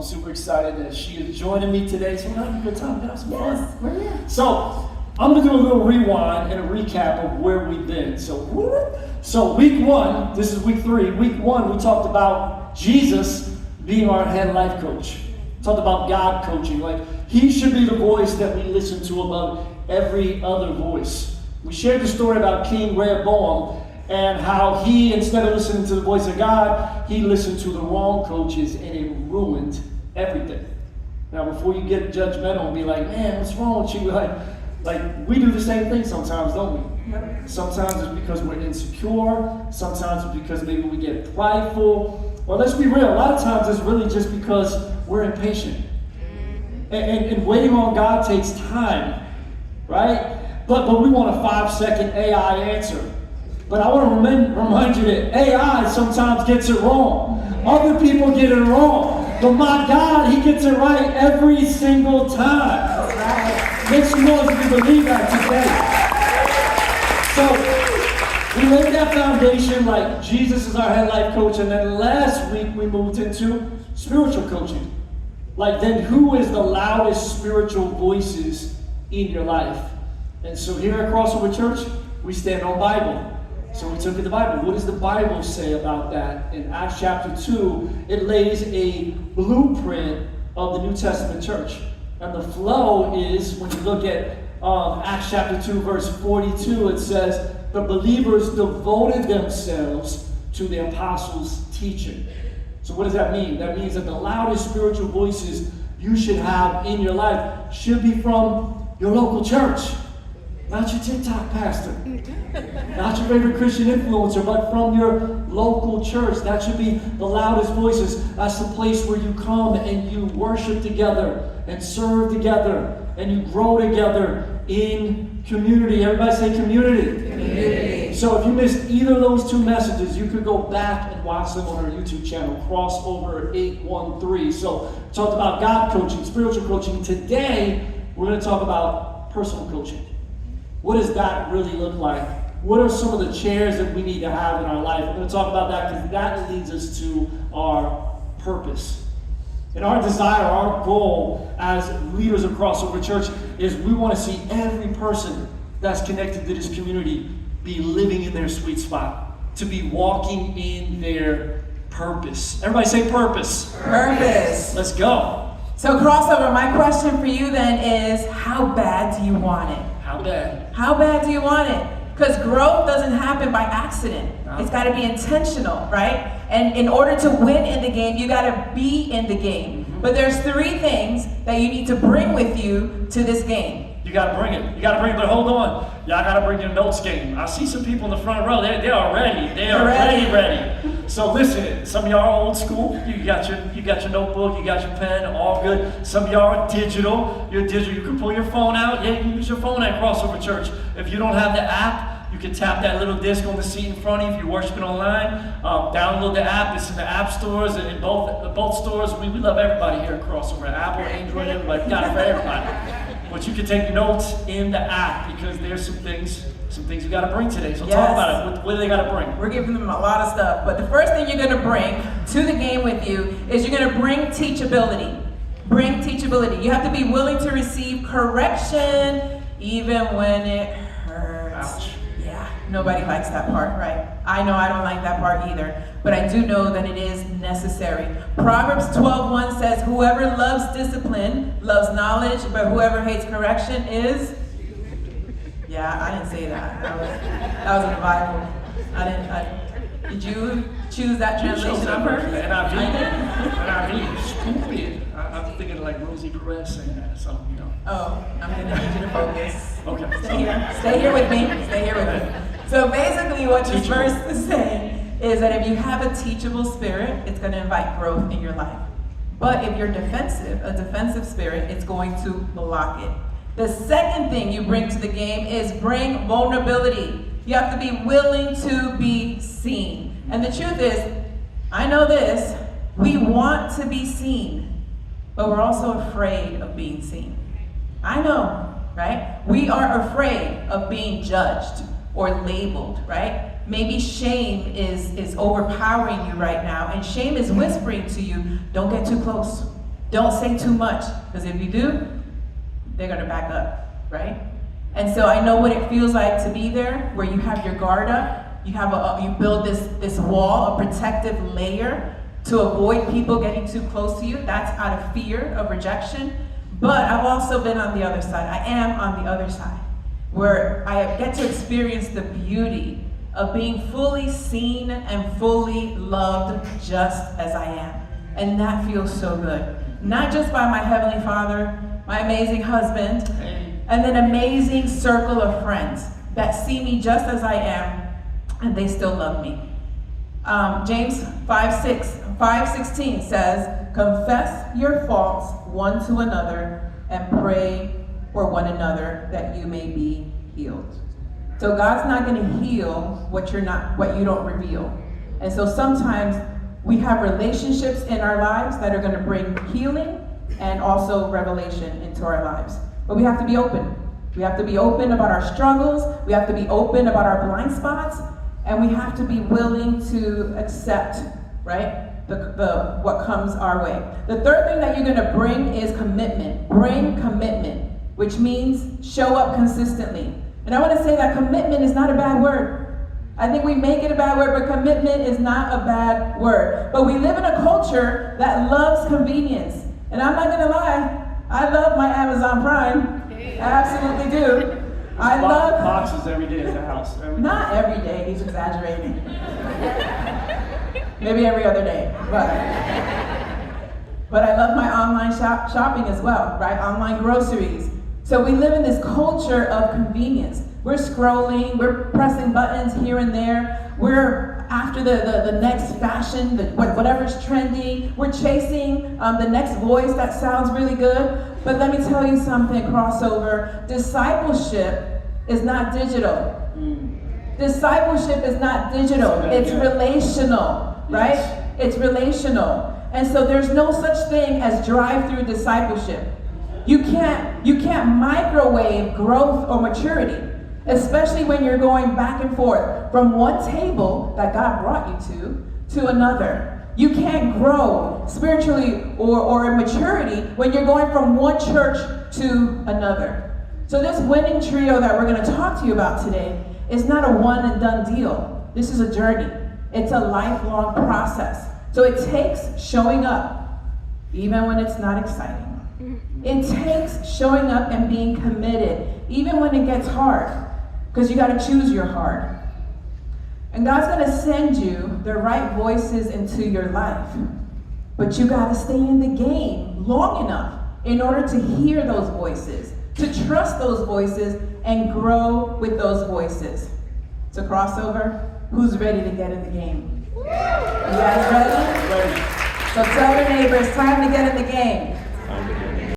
I'm super excited that she is joining me today. So we're having a good time, have some fun. Yes, we're here. So I'm gonna do a little rewind and a recap of where we've been. So week one, this is week 3. Week 1, we talked about Jesus being our head life coach. We talked about God coaching, like he should be the voice that we listen to above every other voice. We shared the story about King Rehoboam and how he, instead of listening to the voice of God, he listened to the wrong coaches and it ruined everything. Now, before you get judgmental and be like, man, what's wrong with you? Like we do the same thing sometimes, don't we? Yep. Sometimes it's because we're insecure. Sometimes it's because maybe we get prideful. Well, let's be real. A lot of times it's really just because we're impatient. And waiting on God takes time, right? But we want a 5-second AI answer. But I want to remind you that AI sometimes gets it wrong. Other people get it wrong. But my God, he gets it right every single time. Right. Make some noise if you believe that today. So we laid that foundation like Jesus is our head life coach. And then last week we moved into spiritual coaching. Like then who is the loudest spiritual voices in your life? And so here at Crossover Church, we stand on Bible. So we took the Bible. What does the Bible say about that? In Acts chapter 2, it lays a blueprint of the New Testament church. And the flow is, when you look at Acts chapter 2, verse 42, it says, the believers devoted themselves to the apostles' teaching. So what does that mean? That means that the loudest spiritual voices you should have in your life should be from your local church. Not your TikTok pastor, not your favorite Christian influencer, but from your local church. That should be the loudest voices. That's the place where you come and you worship together and serve together and you grow together in community. Everybody say community. Community. So if you missed either of those 2 messages, you could go back and watch them on our YouTube channel, Crossover 813. So we talked about God coaching, spiritual coaching. Today, we're going to talk about personal coaching. What does that really look like? What are some of the chairs that we need to have in our life? We're going to talk about that because that leads us to our purpose. And our desire, our goal as leaders of Crossover Church is we want to see every person that's connected to this community be living in their sweet spot, to be walking in their purpose. Everybody say purpose. Purpose. Let's go. So Crossover, my question for you then is, how bad do you want it? How bad? How bad do you want it? Because growth doesn't happen by accident. No. It's got to be intentional, right? And in order to win in the game, you got to be in the game. Mm-hmm. But there's 3 things that you need to bring with you to this game. You got to bring it. You got to bring it. But hold on. Y'all got to bring your notes game. I see some people in the front row. They're ready. They are ready. So listen, some of y'all are old school. You got your notebook. You got your pen. All good. Some of y'all are digital. You're digital. You can pull your phone out. Yeah, you can use your phone at Crossover Church. If you don't have the app, you can tap that little disc on the seat in front of you if you're worshiping online. Download the app. It's in the app stores and in both stores. We love everybody here at Crossover. Apple, Android, everybody. Got it for everybody. But you can take notes in the app because there's some things you got to bring today. So talk about it. What do they got to bring? We're giving them a lot of stuff. But the first thing you're going to bring to the game with you is you're going to bring teachability. Bring teachability. You have to be willing to receive correction even when it hurts. Ouch. Yeah, nobody likes that part, right? I know I don't like that part either. But I do know that it is necessary. Proverbs 12:1 says, whoever loves discipline loves knowledge, but whoever hates correction is... Yeah, I didn't say that. That was in the Bible. Did you choose that translation on purpose? NIV. Stupid. I'm thinking like Rosie Perez saying that, so you know. Oh, I'm gonna need you to focus. Okay. Stay here with me. Stay here with me. So basically what this verse is saying is that if you have a teachable spirit, it's gonna invite growth in your life. But if you're defensive, a defensive spirit, it's going to block it. The second thing you bring to the game is bring vulnerability. You have to be willing to be seen. And the truth is, I know this, we want to be seen, but we're also afraid of being seen. I know, right? We are afraid of being judged or labeled, right? Maybe shame is overpowering you right now, and shame is whispering to you, don't get too close. Don't say too much, because if you do, they're gonna back up, right? And so I know what it feels like to be there, where you have your guard up, you build this wall, a protective layer to avoid people getting too close to you. That's out of fear of rejection. But I've also been on the other side. I am on the other side, where I get to experience the beauty of being fully seen and fully loved just as I am. And that feels so good. Not just by my Heavenly Father, my amazing husband, and an amazing circle of friends that see me just as I am, and they still love me. James 5:16 says, confess your faults one to another and pray for one another that you may be healed. So God's not going to heal what you don't reveal. And so sometimes we have relationships in our lives that are going to bring healing and also revelation into our lives. But we have to be open. We have to be open about our struggles. We have to be open about our blind spots. And we have to be willing to accept, right, what comes our way. The third thing that you're going to bring is commitment. Bring commitment, which means show up consistently. And I want to say that commitment is not a bad word. I think we make it a bad word, but commitment is not a bad word. But we live in a culture that loves convenience. And I'm not going to lie, I love my Amazon Prime. I absolutely do. I love boxes every day at the house. Not every day, he's exaggerating. Maybe every other day, but I love my online shopping as well, right? Online groceries. So we live in this culture of convenience. We're scrolling, we're pressing buttons here and there. We're after the next fashion, whatever's trendy. We're chasing the next voice that sounds really good. But let me tell you something, crossover. Discipleship is not digital. Discipleship is not digital. It's relational, right? Yes. It's relational. And so there's no such thing as drive-through discipleship. You can't microwave growth or maturity, especially when you're going back and forth from one table that God brought you to another. You can't grow spiritually or in maturity when you're going from one church to another. So this winning trio that we're going to talk to you about today is not a one and done deal. This is a journey. It's a lifelong process. So it takes showing up, even when it's not exciting. It takes showing up and being committed, even when it gets hard, because you got to choose your hard. And God's going to send you the right voices into your life, but you got to stay in the game long enough in order to hear those voices, to trust those voices, and grow with those voices. So crossover, who's ready to get in the game? You guys ready? Ready. So tell your neighbors, time to get in the game. Time to get